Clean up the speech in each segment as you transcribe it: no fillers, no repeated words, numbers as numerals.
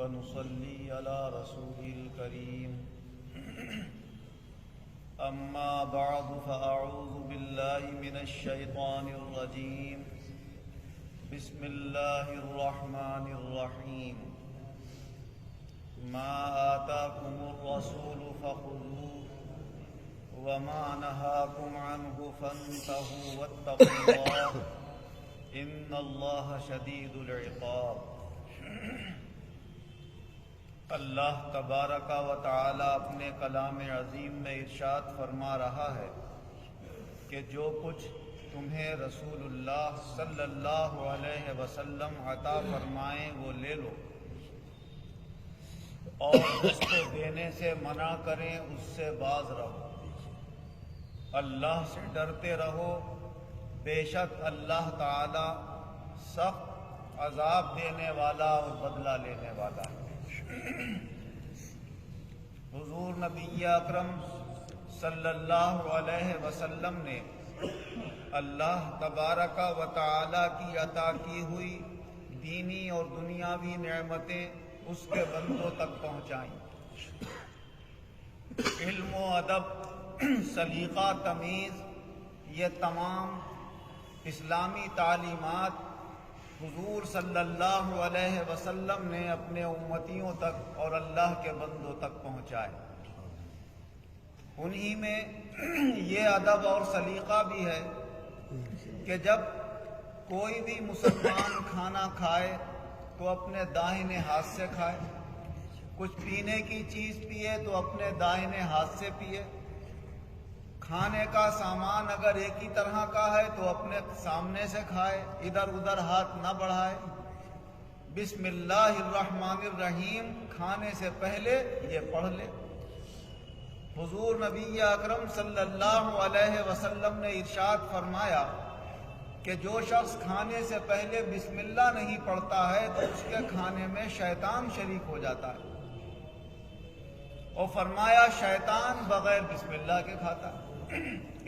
ونصلي على رسوله الكريم أما بعد فأعوذ بالله من الشيطان الرجيم بسم الله الرحمن الرحيم ما آتاكم الرسول فخذوه وما نهاكم عنه فانتهوا واتقوا الله إن الله شديد العقاب۔ اللہ تبارک و تعالی اپنے کلام عظیم میں ارشاد فرما رہا ہے کہ جو کچھ تمہیں رسول اللہ صلی اللہ علیہ وسلم عطا فرمائیں وہ لے لو، اور اس کو دینے سے منع کریں اس سے باز رہو، اللہ سے ڈرتے رہو، بے شک اللہ تعالی سخت عذاب دینے والا اور بدلہ لینے والا ہے۔ حضور نبی اکرم صلی اللہ علیہ وسلم نے اللہ تبارک و تعالی کی عطا کی ہوئی دینی اور دنیاوی نعمتیں اس کے بندوں تک پہنچائیں۔ علم و ادب، سلیقہ تمیز، یہ تمام اسلامی تعلیمات حضور صلی اللہ علیہ وسلم نے اپنے امتیوں تک اور اللہ کے بندوں تک پہنچائے۔ انہی میں یہ ادب اور سلیقہ بھی ہے کہ جب کوئی بھی مسلمان کھانا کھائے تو اپنے داہنے ہاتھ سے کھائے، کچھ پینے کی چیز پیے تو اپنے دائیں ہاتھ سے پیے، کھانے کا سامان اگر ایک ہی طرح کا ہے تو اپنے سامنے سے کھائے، ادھر ادھر ہاتھ نہ بڑھائے۔ بسم اللہ الرحمن الرحیم کھانے سے پہلے یہ پڑھ لے۔ حضور نبی اکرم صلی اللہ علیہ وسلم نے ارشاد فرمایا کہ جو شخص کھانے سے پہلے بسم اللہ نہیں پڑھتا ہے تو اس کے کھانے میں شیطان شریک ہو جاتا ہے، اور فرمایا شیطان بغیر بسم اللہ کے کھاتا ہے۔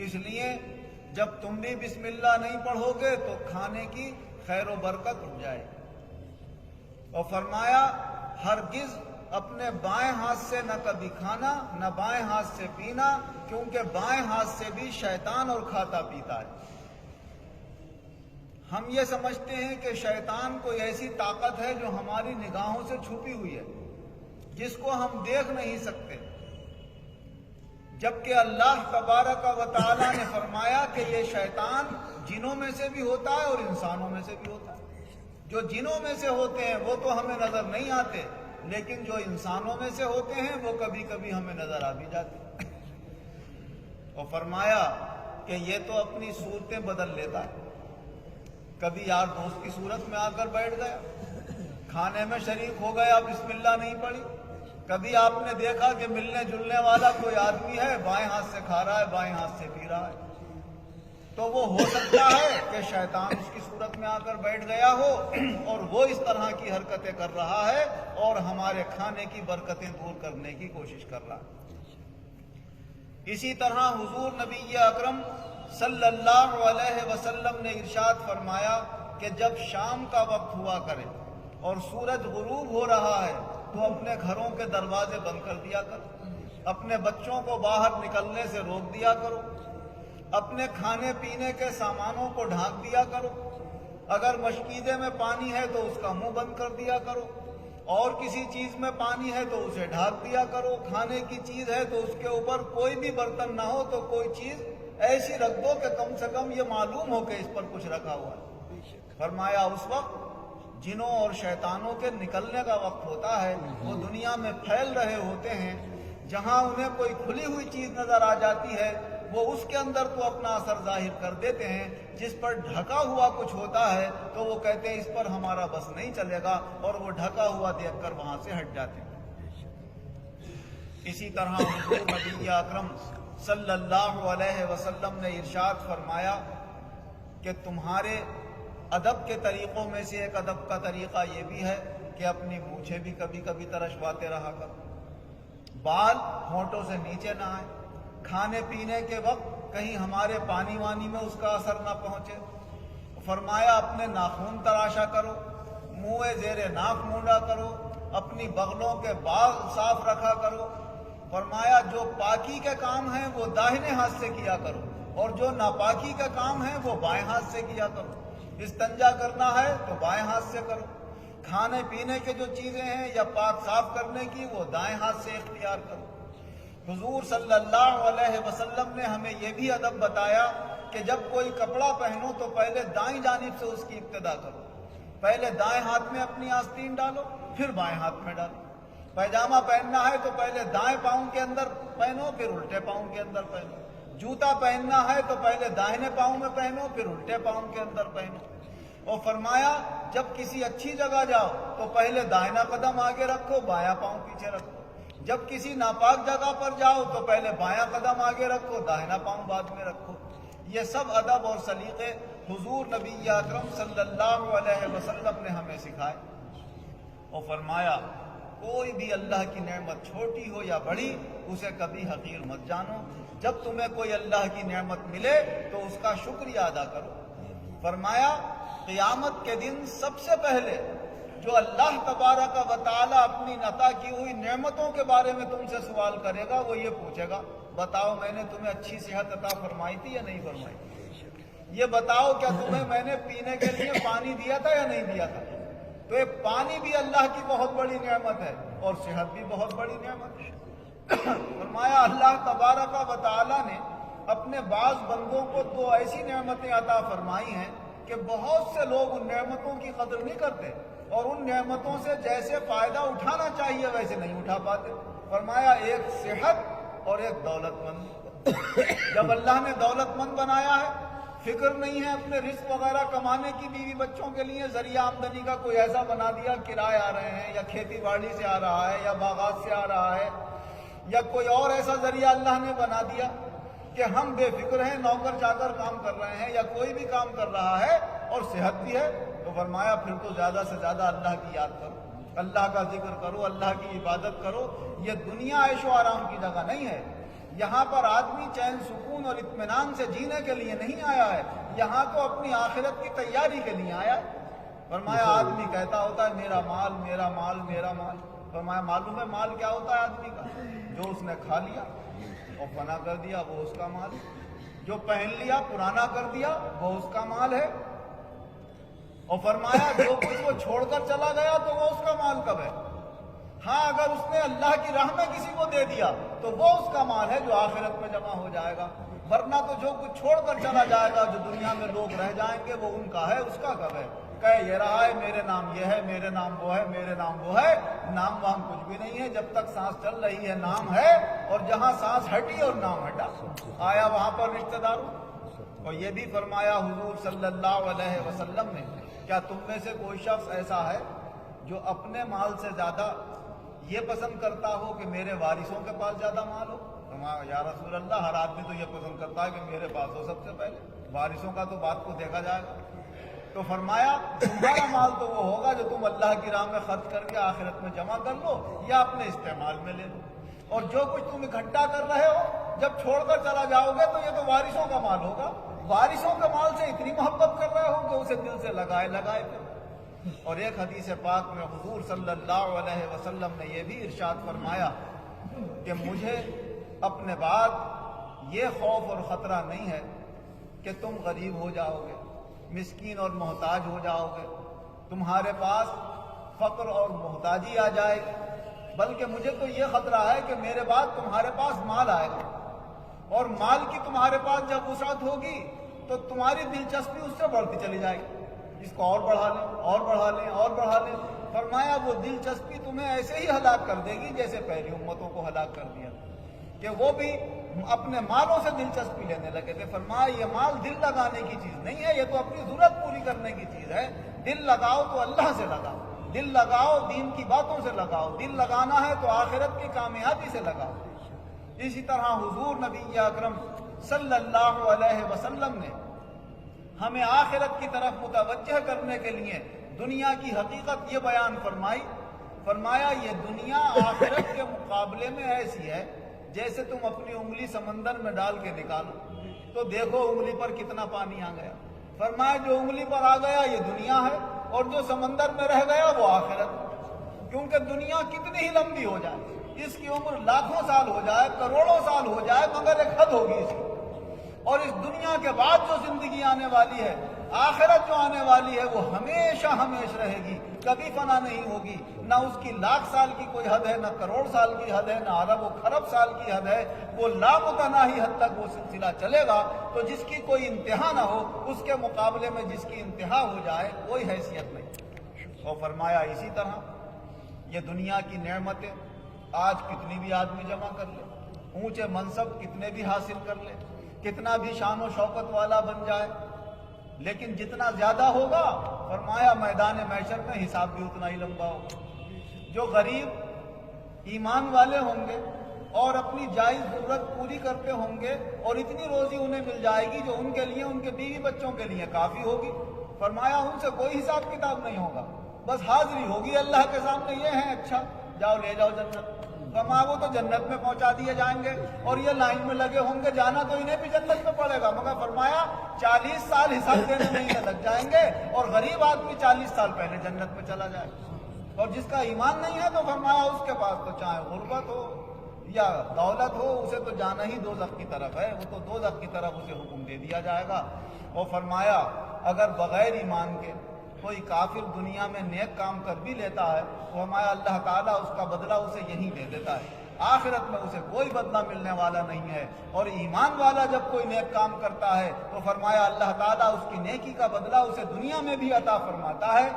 اس لیے جب تم بھی بسم اللہ نہیں پڑھو گے تو کھانے کی خیر و برکت رک جائے، اور فرمایا ہرگز اپنے بائیں ہاتھ سے نہ کبھی کھانا نہ بائیں ہاتھ سے پینا، کیونکہ بائیں ہاتھ سے بھی شیطان اور کھاتا پیتا ہے۔ ہم یہ سمجھتے ہیں کہ شیطان کوئی ایسی طاقت ہے جو ہماری نگاہوں سے چھپی ہوئی ہے، جس کو ہم دیکھ نہیں سکتے، جبکہ اللہ تبارک و تعالی نے فرمایا کہ یہ شیطان جنوں میں سے بھی ہوتا ہے اور انسانوں میں سے بھی ہوتا ہے۔ جو جنوں میں سے ہوتے ہیں وہ تو ہمیں نظر نہیں آتے، لیکن جو انسانوں میں سے ہوتے ہیں وہ کبھی کبھی ہمیں نظر آ بھی جاتے ہیں۔ اور فرمایا کہ یہ تو اپنی صورتیں بدل لیتا ہے، کبھی یار دوست کی صورت میں آ کر بیٹھ گیا، کھانے میں شریک ہو گیا، بسم اللہ نہیں پڑھی۔ کبھی آپ نے دیکھا کہ ملنے جلنے والا کوئی آدمی ہے، بائیں ہاتھ سے کھا رہا ہے، بائیں ہاتھ سے پی رہا ہے، تو وہ ہو سکتا ہے کہ شیطان اس کی صورت میں آ کر بیٹھ گیا ہو اور وہ اس طرح کی حرکتیں کر رہا ہے اور ہمارے کھانے کی برکتیں دور کرنے کی کوشش کر رہا ہے۔ اسی طرح حضور نبی اکرم صلی اللہ علیہ وسلم نے ارشاد فرمایا کہ جب شام کا وقت ہوا کرے اور سورج غروب ہو رہا ہے تو اپنے گھروں کے دروازے بند کر دیا کرو، اپنے بچوں کو باہر نکلنے سے روک دیا کرو، اپنے کھانے پینے کے سامانوں کو ڈھانک دیا کرو، اگر مشکیزے میں پانی ہے تو اس کا منہ بند کر دیا کرو، اور کسی چیز میں پانی ہے تو اسے ڈھانک دیا کرو، کھانے کی چیز ہے تو اس کے اوپر کوئی بھی برتن نہ ہو تو کوئی چیز ایسی رکھ دو کہ کم سے کم یہ معلوم ہو کہ اس پر کچھ رکھا ہوا ہے۔ فرمایا اس وقت جنوں اور شیطانوں کے نکلنے کا وقت ہوتا ہے، وہ دنیا میں پھیل رہے ہوتے ہیں، جہاں انہیں کوئی کھلی ہوئی چیز نظر آ جاتی ہے وہ اس کے اندر تو اپنا اثر ظاہر کر دیتے ہیں، جس پر ڈھکا ہوا کچھ ہوتا ہے تو وہ کہتے ہیں اس پر ہمارا بس نہیں چلے گا، اور وہ ڈھکا ہوا دیکھ کر وہاں سے ہٹ جاتے ہیں۔ اسی طرح حضور نبی اکرم صلی اللہ علیہ وسلم نے ارشاد فرمایا کہ تمہارے ادب کے طریقوں میں سے ایک ادب کا طریقہ یہ بھی ہے کہ اپنی مونچھیں بھی کبھی کبھی ترشواتے رہا کرو، بال ہونٹوں سے نیچے نہ آئے، کھانے پینے کے وقت کہیں ہمارے پانی وانی میں اس کا اثر نہ پہنچے۔ فرمایا اپنے ناخن تراشا کرو، منہ زیر ناک مونڈا کرو، اپنی بغلوں کے باغ صاف رکھا کرو۔ فرمایا جو پاکی کے کام ہیں وہ داہنے ہاتھ سے کیا کرو، اور جو ناپاکی کا کام ہے وہ بائیں ہاتھ سے کیا کرو۔ استنجا کرنا ہے تو بائیں ہاتھ سے کرو، کھانے پینے کے جو چیزیں ہیں یا پاک صاف کرنے کی وہ دائیں ہاتھ سے اختیار کرو۔ حضور صلی اللہ علیہ وسلم نے ہمیں یہ بھی ادب بتایا کہ جب کوئی کپڑا پہنو تو پہلے دائیں جانب سے اس کی ابتدا کرو، پہلے دائیں ہاتھ میں اپنی آستین ڈالو پھر بائیں ہاتھ میں ڈالو۔ پیجامہ پہننا ہے تو پہلے دائیں پاؤں کے اندر پہنو پھر الٹے پاؤں کے اندر پہنو۔ جوتا پہننا ہے تو پہلے داہنے پاؤں میں پہنو پھر الٹے پاؤں کے اندر پہنو۔ اور فرمایا جب کسی اچھی جگہ جاؤ تو پہلے داہنا قدم آگے رکھو بایاں پاؤں پیچھے رکھو، جب کسی ناپاک جگہ پر جاؤ تو پہلے بایاں قدم آگے رکھو داہنا پاؤں بعد میں رکھو۔ یہ سب ادب اور سلیقے حضور نبی اکرم صلی اللہ علیہ وسلم نے ہمیں سکھائے۔ اور فرمایا کوئی بھی اللہ کی نعمت چھوٹی ہو یا بڑی اسے کبھی حقیر مت جانو، جب تمہیں کوئی اللہ کی نعمت ملے تو اس کا شکریہ ادا کرو۔ فرمایا قیامت کے دن سب سے پہلے جو اللہ تبارک و تعالی اپنی عطا کی ہوئی نعمتوں کے بارے میں تم سے سوال کرے گا، وہ یہ پوچھے گا بتاؤ میں نے تمہیں اچھی صحت عطا فرمائی تھی یا نہیں فرمائی؟ یہ بتاؤ کیا تمہیں میں نے پینے کے لیے پانی دیا تھا یا نہیں دیا تھا؟ تو یہ پانی بھی اللہ کی بہت بڑی نعمت ہے اور صحت بھی بہت بڑی نعمت ہے۔ فرمایا اللہ تبارک و تعالی نے اپنے بعض بندوں کو تو ایسی نعمتیں عطا فرمائی ہیں کہ بہت سے لوگ ان نعمتوں کی قدر نہیں کرتے اور ان نعمتوں سے جیسے فائدہ اٹھانا چاہیے ویسے نہیں اٹھا پاتے۔ فرمایا ایک صحت اور ایک دولت مند۔ جب اللہ نے دولت مند بنایا ہے، فکر نہیں ہے اپنے رزق وغیرہ کمانے کی، بیوی بچوں کے لیے ذریعہ آمدنی کا کوئی ایسا بنا دیا، کرائے آ رہے ہیں یا کھیتی باڑی سے آ رہا ہے یا باغات سے آ رہا ہے یا کوئی اور ایسا ذریعہ اللہ نے بنا دیا کہ ہم بے فکر ہیں، نوکر چاکر کام کر رہے ہیں یا کوئی بھی کام کر رہا ہے اور صحت بھی ہے، تو فرمایا پھر تو زیادہ سے زیادہ اللہ کی یاد کرو، اللہ کا ذکر کرو، اللہ کی عبادت کرو۔ یہ دنیا عیش و آرام کی جگہ نہیں ہے، یہاں پر آدمی چین سکون اور اطمینان سے جینے کے لیے نہیں آیا ہے، یہاں تو اپنی آخرت کی تیاری کے لیے آیا ہے۔ فرمایا آدمی کہتا ہوتا ہے میرا مال میرا مال میرا مال، فرمایا معلوم ہے مال کیا ہوتا ہے آدمی کا؟ جو اس نے کھا لیا اور فنا کر دیا وہ اس کا مال ہے، جو پہن لیا پرانا کر دیا وہ اس کا مال ہے۔ اور فرمایا جو کچھ وہ چھوڑ کر چلا گیا تو وہ اس کا مال کب ہے؟ ہاں اگر اس نے اللہ کی راہ میں کسی کو دے دیا تو وہ اس کا مال ہے جو آخرت میں جمع ہو جائے گا، ورنہ تو جو کچھ چھوڑ کر چلا جائے گا جو دنیا میں لوگ رہ جائیں گے وہ ان کا ہے، اس کا کب ہے؟ کہے یہ رہا ہے میرے نام یہ ہے، میرے نام وہ ہے، میرے نام وہ ہے، نام وام کچھ بھی نہیں ہے، جب تک سانس چل رہی ہے نام ہے، اور جہاں سانس ہٹی اور نام ہٹا آیا وہاں پر رشتہ داروں۔ اور یہ بھی فرمایا حضور صلی اللہ علیہ وسلم نے کیا تم میں سے کوئی شخص ایسا ہے جو اپنے مال سے زیادہ یہ پسند کرتا ہو کہ میرے وارثوں کے پاس زیادہ مال ہو؟ یا رسول اللہ ہر آدمی تو یہ پسند کرتا ہے کہ میرے پاس ہو سب سے پہلے، وارثوں کا تو بات کو دیکھا جائے گا۔ تو فرمایا تمہارا مال تو وہ ہوگا جو تم اللہ کی راہ میں خرچ کر کے آخرت میں جمع کر لو یا اپنے استعمال میں لے لو، اور جو کچھ تم اکٹھا کر رہے ہو جب چھوڑ کر چلا جاؤ گے تو یہ تو وارثوں کا مال ہوگا، وارثوں کے مال سے اتنی محبت کر رہے ہو کہ اسے دل سے لگائے پھر۔ اور ایک حدیث پاک میں حضور صلی اللہ علیہ وسلم نے یہ بھی ارشاد فرمایا کہ مجھے اپنے بعد یہ خوف اور خطرہ نہیں ہے کہ تم غریب ہو جاؤ گے، مسکین اور محتاج ہو جاؤ گے، تمہارے پاس فقر اور محتاجی آ جائے گی، بلکہ مجھے تو یہ خطرہ ہے کہ میرے بعد تمہارے پاس مال آئے گا، اور مال کی تمہارے پاس جب وسعت ہوگی تو تمہاری دلچسپی اس سے بڑھتی چلی جائے گی، اس کو اور بڑھا لیں اور بڑھا لیں اور بڑھا لیں۔ فرمایا وہ دلچسپی تمہیں ایسے ہی ہلاک کر دے گی جیسے پہلی امتوں کو ہلاک کر دیا کہ وہ بھی اپنے مالوں سے دلچسپی لینے لگے تھے۔ فرمایا یہ مال دل لگانے کی چیز نہیں ہے، یہ تو اپنی ضرورت پوری کرنے کی چیز ہے۔ دل لگاؤ تو اللہ سے لگاؤ، دل لگاؤ دین کی باتوں سے لگاؤ، دل لگانا ہے تو آخرت کی کامیابی سے لگاؤ۔ اسی طرح حضور نبی اکرم صلی اللہ علیہ وسلم نے ہمیں آخرت کی طرف متوجہ کرنے کے لیے دنیا کی حقیقت یہ بیان فرمایا یہ دنیا آخرت کے مقابلے میں ایسی ہے جیسے تم اپنی انگلی سمندر میں ڈال کے نکالو تو دیکھو انگلی پر کتنا پانی آ گیا۔ فرمایا جو انگلی پر آ گیا یہ دنیا ہے اور جو سمندر میں رہ گیا وہ آخرت، کیونکہ دنیا کتنی ہی لمبی ہو جائے، اس کی عمر لاکھوں سال ہو جائے، کروڑوں سال ہو جائے، مگر ایک حد ہوگی اس کی۔ اور اس دنیا کے بعد جو زندگی آنے والی ہے، آخرت جو آنے والی ہے، وہ ہمیشہ ہمیشہ رہے گی، کبھی فنا نہیں ہوگی۔ نہ اس کی لاکھ سال کی کوئی حد ہے، نہ کروڑ سال کی حد ہے، نہ ارب و خرب سال کی حد ہے، وہ لامتناہی حد تک وہ سلسلہ چلے گا۔ تو جس کی کوئی انتہا نہ ہو، اس کے مقابلے میں جس کی انتہا ہو جائے کوئی حیثیت نہیں۔ اور فرمایا اسی طرح یہ دنیا کی نعمتیں آج کتنی بھی آدمی جمع کر لے، اونچے منصب کتنے بھی حاصل کر لے، کتنا بھی شان و شوکت والا بن جائے، لیکن جتنا زیادہ ہوگا فرمایا میدان محشر میں حساب بھی اتنا ہی لمبا ہوگا۔ جو غریب ایمان والے ہوں گے اور اپنی جائز ضرورت پوری کرتے ہوں گے، اور اتنی روزی انہیں مل جائے گی جو ان کے لیے، ان کے بیوی بچوں کے لیے کافی ہوگی، فرمایا ان سے کوئی حساب کتاب نہیں ہوگا، بس حاضری ہوگی اللہ کے سامنے، یہ ہیں اچھا جاؤ لے جاؤ جنت۔ فرمایا وہ تو جنت میں پہنچا دیے جائیں گے، اور یہ لائن میں لگے ہوں گے، جانا تو انہیں بھی جنت میں پڑے گا، مگر فرمایا 40 سال حساب دینے میں انہیں لگ جائیں گے، اور غریب آدمی 40 سال پہلے جنت میں چلا جائے گا۔ اور جس کا ایمان نہیں ہے تو فرمایا اس کے پاس تو چاہے غربت ہو یا دولت ہو، اسے تو جانا ہی دوزخ کی طرف ہے، وہ تو دوزخ کی طرف اسے حکم دے دیا جائے گا۔ اور فرمایا اگر بغیر ایمان کے کوئی کافر دنیا میں نیک کام کر بھی لیتا ہے تو فرمایا اللہ تعالیٰ اس کا بدلہ اسے یہیں دے دیتا ہے، آخرت میں اسے کوئی بدلہ ملنے والا نہیں ہے۔ اور ایمان والا جب کوئی نیک کام کرتا ہے تو فرمایا اللہ تعالیٰ اس کی نیکی کا بدلہ اسے دنیا میں بھی عطا فرماتا ہے،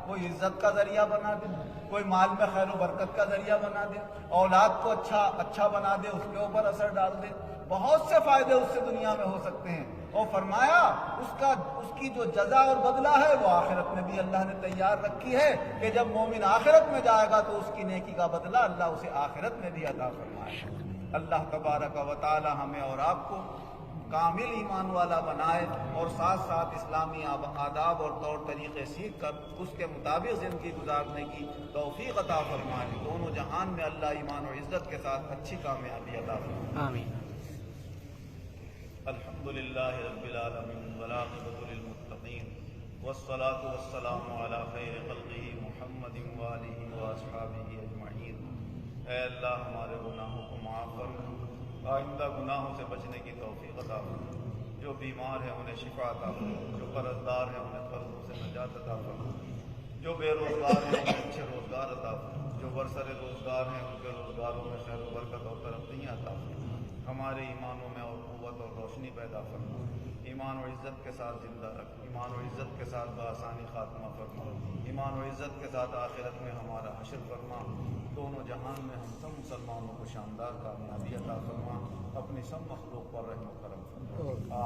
کوئی عزت کا ذریعہ بنا دے، کوئی مال میں خیر و برکت کا ذریعہ بنا دے، اولاد کو اچھا بنا دے، اس کے اوپر اثر ڈال دے، بہت سے فائدے اس سے دنیا میں ہو سکتے ہیں۔ اور فرمایا اس کی جو جزا اور بدلہ ہے وہ آخرت میں بھی اللہ نے تیار رکھی ہے، کہ جب مومن آخرت میں جائے گا تو اس کی نیکی کا بدلہ اللہ اسے آخرت میں بھی عطا فرمائے۔ اللہ تبارک و تعالی ہمیں اور آپ کو کامل ایمان والا بنائے، اور ساتھ ساتھ اسلامی آداب اور طور طریقے سیکھ کر اس کے مطابق زندگی گزارنے کی توفیق عطا فرمائے۔ دونوں جہان میں اللہ ایمان اور عزت کے ساتھ اچھی کامیابی عطا فرمائے۔ آمین۔ الحمدللہ رب العالمین والعاقبۃ للمتقین والصلاۃ والسلام علی خیر خلقہ محمد وآلہ واصحابہ اجمعین۔ اے اللہ ہمارے گناہوں کو معاف فرما، آئندہ گناہوں سے بچنے کی توفیق عطا فرما، جو بیمار ہیں انہیں شفا عطا فرما، جو قرض دار ہیں انہیں قرضوں سے نجات عطا فرما، جو بے روزگار ہیں انہیں اچھے روزگار عطا فرما، جو برسر روزگار ہیں ان کے روزگاروں میں خیر و برکت اور ترقیاں عطا فرما، ہمارے ایمانوں میں اور قوت اور روشنی پیدا فرما، ایمان و عزت کے ساتھ زندہ رکھ، ایمان و عزت کے ساتھ بآسانی خاتمہ فرما، ایمان و عزت کے ساتھ آخرت میں ہمارا حشر فرما، دونوں جہان میں ہم سب مسلمانوں کو شاندار کامیابی عطا فرما، اپنی سب مخلوق پر رحم و کرم فرما۔